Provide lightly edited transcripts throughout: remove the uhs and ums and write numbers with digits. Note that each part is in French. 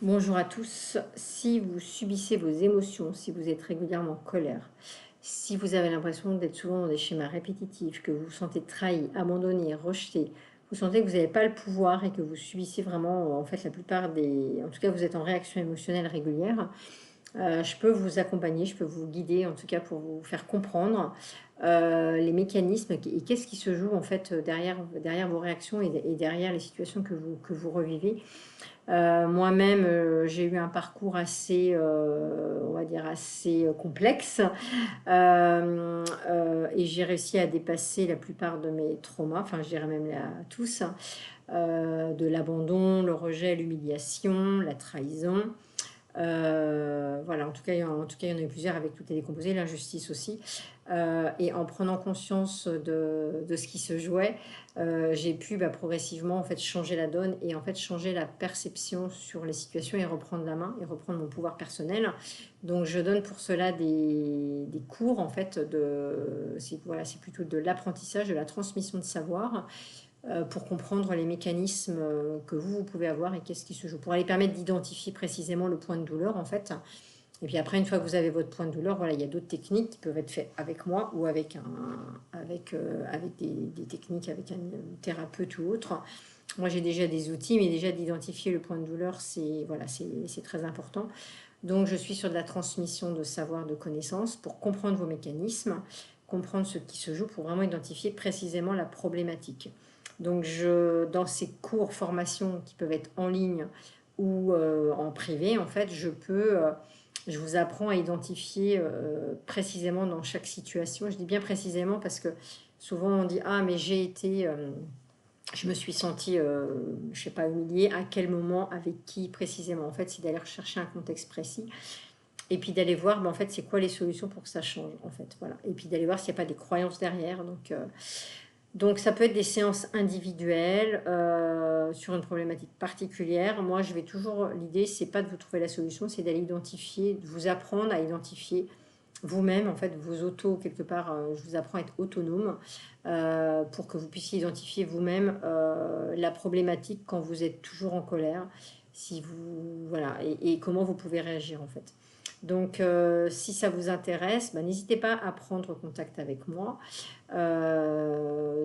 Bonjour à tous. Si vous subissez vos émotions, si vous êtes régulièrement en colère, si vous avez l'impression d'être souvent dans des schémas répétitifs, que vous vous sentez trahi, abandonné, rejeté, vous sentez que vous n'avez pas le pouvoir et que vous subissez vraiment, en fait, la plupart des... En tout cas, vous êtes en réaction émotionnelle régulière, je peux vous accompagner, je peux vous guider, en tout cas pour vous faire comprendre les mécanismes et qu'est-ce qui se joue en fait derrière vos réactions et derrière les situations que vous revivez. Moi-même, j'ai eu un parcours assez, on va dire assez, complexe, et j'ai réussi à dépasser la plupart de mes traumas, enfin je dirais même la tous, de l'abandon, le rejet, l'humiliation, la trahison. Voilà, en tout cas, il y en a eu plusieurs avec toutes les décomposés, l'injustice aussi. Et en prenant conscience de ce qui se jouait, j'ai pu progressivement en fait changer la donne et en fait changer la perception sur les situations et reprendre la main et reprendre mon pouvoir personnel. Donc je donne pour cela des cours en fait voilà, c'est plutôt de l'apprentissage, de la transmission de savoir pour comprendre les mécanismes que vous pouvez avoir et qu'est-ce qui se joue, pour aller permettre d'identifier précisément le point de douleur en fait. Et puis après, une fois que vous avez votre point de douleur, voilà, il y a d'autres techniques qui peuvent être faites avec moi ou avec des techniques avec un thérapeute ou autre. Moi, j'ai déjà des outils, mais déjà d'identifier le point de douleur, c'est voilà, c'est très important. Donc, je suis sur de la transmission de savoir, de connaissances pour comprendre vos mécanismes, comprendre ce qui se joue pour vraiment identifier précisément la problématique. Donc, dans ces cours, formations qui peuvent être en ligne ou en privé, en fait, je vous apprends à identifier précisément dans chaque situation. Je dis bien précisément parce que souvent on dit ah mais je me suis sentie, je sais pas, humiliée. À quel moment, avec qui précisément. En fait, c'est d'aller rechercher un contexte précis et puis d'aller voir, en fait, c'est quoi les solutions pour que ça change, en fait, voilà. Et puis d'aller voir s'il n'y a pas des croyances derrière. Donc ça peut être des séances individuelles sur une problématique particulière. Moi, je vais toujours, l'idée, c'est pas de vous trouver la solution, c'est d'aller identifier, de vous apprendre à identifier vous-même, en fait, vos autos, quelque part, je vous apprends à être autonome pour que vous puissiez identifier vous-même la problématique quand vous êtes toujours en colère, si vous, voilà, et comment vous pouvez réagir, en fait. Donc, si ça vous intéresse, n'hésitez pas à prendre contact avec moi.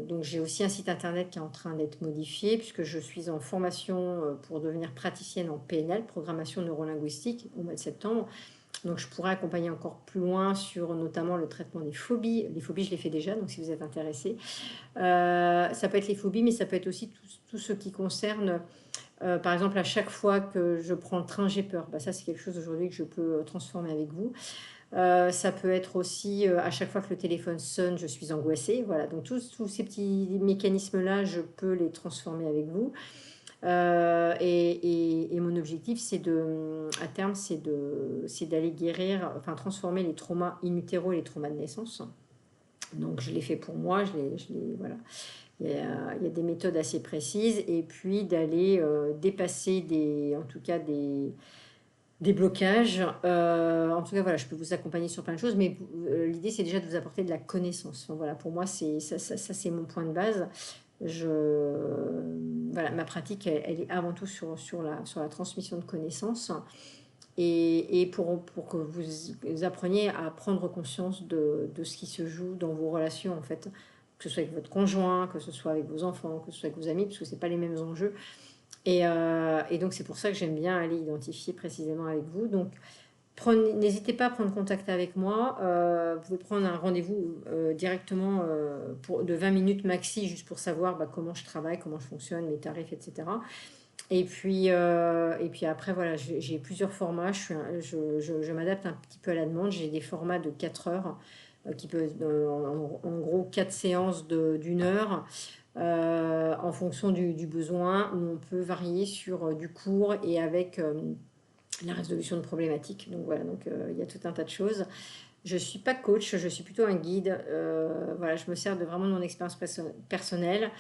Donc j'ai aussi un site internet qui est en train d'être modifié puisque je suis en formation pour devenir praticienne en PNL, programmation neurolinguistique, au mois de septembre. Donc je pourrais accompagner encore plus loin sur notamment le traitement des phobies. Les phobies, je les fais déjà, donc si vous êtes intéressé. Ça peut être les phobies, mais ça peut être aussi tout ce qui concerne, par exemple, à chaque fois que je prends le train, j'ai peur. Ça, c'est quelque chose aujourd'hui que je peux transformer avec vous. Ça peut être aussi à chaque fois que le téléphone sonne, je suis angoissée. Voilà, donc tous ces petits mécanismes-là, je peux les transformer avec vous. Et mon objectif, à terme, c'est d'aller guérir, enfin transformer les traumas in utero et les traumas de naissance. Donc je l'ai fait pour moi, voilà. Il y a des méthodes assez précises et puis d'aller dépasser en tout cas des blocages. En tout cas, voilà, je peux vous accompagner sur plein de choses, mais l'idée, c'est déjà de vous apporter de la connaissance. Enfin, voilà, pour moi, ça, c'est mon point de base. Voilà, ma pratique, elle est avant tout sur la transmission de connaissances et pour que vous appreniez à prendre conscience de ce qui se joue dans vos relations, en fait, que ce soit avec votre conjoint, que ce soit avec vos enfants, que ce soit avec vos amis, parce que ce n'est pas les mêmes enjeux. Et donc, c'est pour ça que j'aime bien aller identifier précisément avec vous. Donc, n'hésitez pas à prendre contact avec moi. Vous pouvez prendre un rendez-vous directement de 20 minutes maxi, juste pour savoir comment je travaille, comment je fonctionne, mes tarifs, etc. Et puis après, voilà, j'ai plusieurs formats. Je m'adapte un petit peu à la demande. J'ai des formats de 4 heures qui peuvent, en gros, 4 séances d'une heure en fonction du besoin, où on peut varier sur du court et avec la résolution de problématiques. Donc voilà, il y a tout un tas de choses. Je ne suis pas coach, je suis plutôt un guide. Voilà, je me sers vraiment de mon expérience personnelle.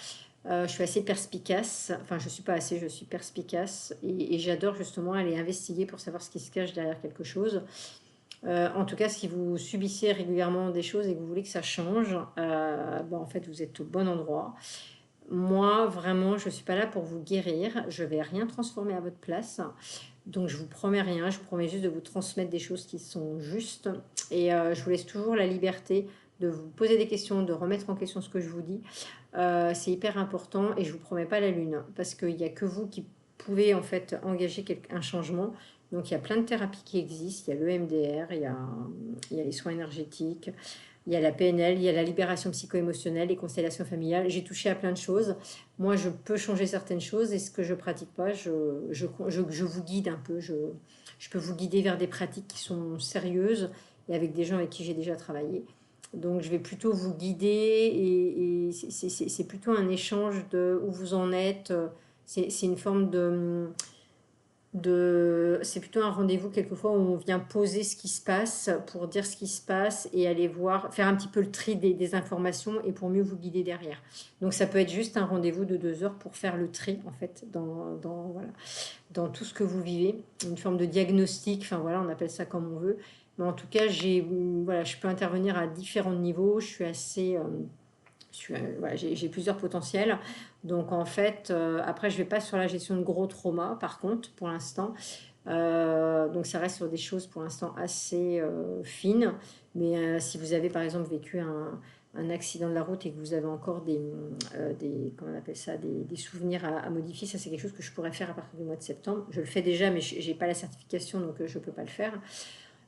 Je suis assez perspicace, enfin je suis pas assez, je suis perspicace et j'adore justement aller investiguer pour savoir ce qui se cache derrière quelque chose. En tout cas, si vous subissez régulièrement des choses et que vous voulez que ça change, en fait vous êtes au bon endroit. Moi, vraiment, je ne suis pas là pour vous guérir. Je ne vais rien transformer à votre place. Donc je vous promets rien, je vous promets juste de vous transmettre des choses qui sont justes. Et je vous laisse toujours la liberté de vous poser des questions, de remettre en question ce que je vous dis. C'est hyper important et je vous promets pas la lune, hein, parce qu'il n'y a que vous qui pouvez en fait engager un changement. Donc il y a plein de thérapies qui existent, il y a l'EMDR, il y a les soins énergétiques, il y a la PNL, il y a la libération psycho-émotionnelle, les constellations familiales. J'ai touché à plein de choses. Moi, je peux changer certaines choses et ce que je ne pratique pas, je vous guide un peu. Je peux vous guider vers des pratiques qui sont sérieuses et avec des gens avec qui j'ai déjà travaillé. Donc, je vais plutôt vous guider et c'est plutôt un échange de où vous en êtes. C'est une forme c'est plutôt un rendez-vous quelquefois où on vient poser ce qui se passe pour dire ce qui se passe et aller voir, faire un petit peu le tri des informations et pour mieux vous guider derrière. Donc ça peut être juste un rendez-vous de 2 heures pour faire le tri en fait voilà, dans tout ce que vous vivez, une forme de diagnostic, enfin voilà, on appelle ça comme on veut. Mais en tout cas, voilà, je peux intervenir à différents niveaux, je suis assez... voilà, j'ai plusieurs potentiels. Donc en fait, après, je vais pas sur la gestion de gros traumas, par contre, pour l'instant. Donc ça reste sur des choses pour l'instant assez fines. Mais si vous avez par exemple vécu un accident de la route et que vous avez encore comment on appelle ça, des souvenirs à modifier, ça c'est quelque chose que je pourrais faire à partir du mois de septembre. Je le fais déjà, mais j'ai pas la certification, donc je peux pas le faire.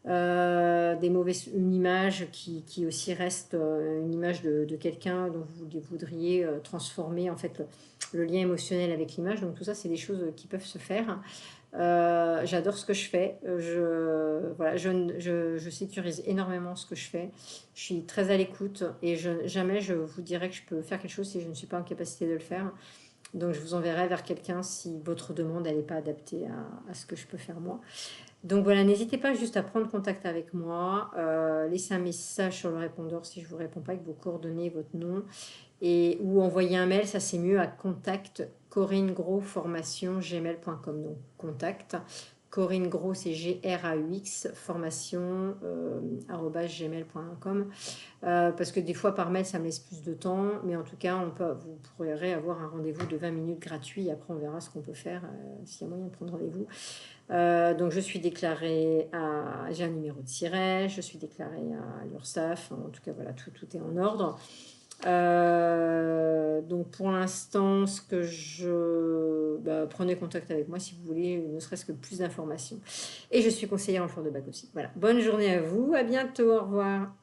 Une image qui aussi reste une image de quelqu'un dont vous voudriez transformer en fait le lien émotionnel avec l'image. Donc tout ça, c'est des choses qui peuvent se faire. J'adore ce que je fais. Voilà, je sécurise énormément ce que je fais. Je suis très à l'écoute et jamais je vous dirais que je peux faire quelque chose si je ne suis pas en capacité de le faire. Donc je vous enverrai vers quelqu'un si votre demande n'est pas adaptée à ce que je peux faire moi. Donc voilà, n'hésitez pas juste à prendre contact avec moi, laisser un message sur le répondeur si je ne vous réponds pas avec vos coordonnées, votre nom, ou envoyer un mail, ça c'est mieux, à contact corinnegrosformation@gmail.com. Donc contact, Corinne Gros, c'est Graux, formation @gmail.com. Parce que des fois par mail ça me laisse plus de temps, mais en tout cas vous pourrez avoir un rendez-vous de 20 minutes gratuit. Après on verra ce qu'on peut faire s'il y a moyen de prendre rendez-vous. Donc je suis déclarée j'ai un numéro de siret, je suis déclarée à l'URSSAF, en tout cas voilà, tout est en ordre. Donc pour l'instant, prenez contact avec moi si vous voulez, ne serait-ce que plus d'informations. Et je suis conseillère en fleurs de bac aussi. Voilà. Bonne journée à vous, à bientôt, au revoir.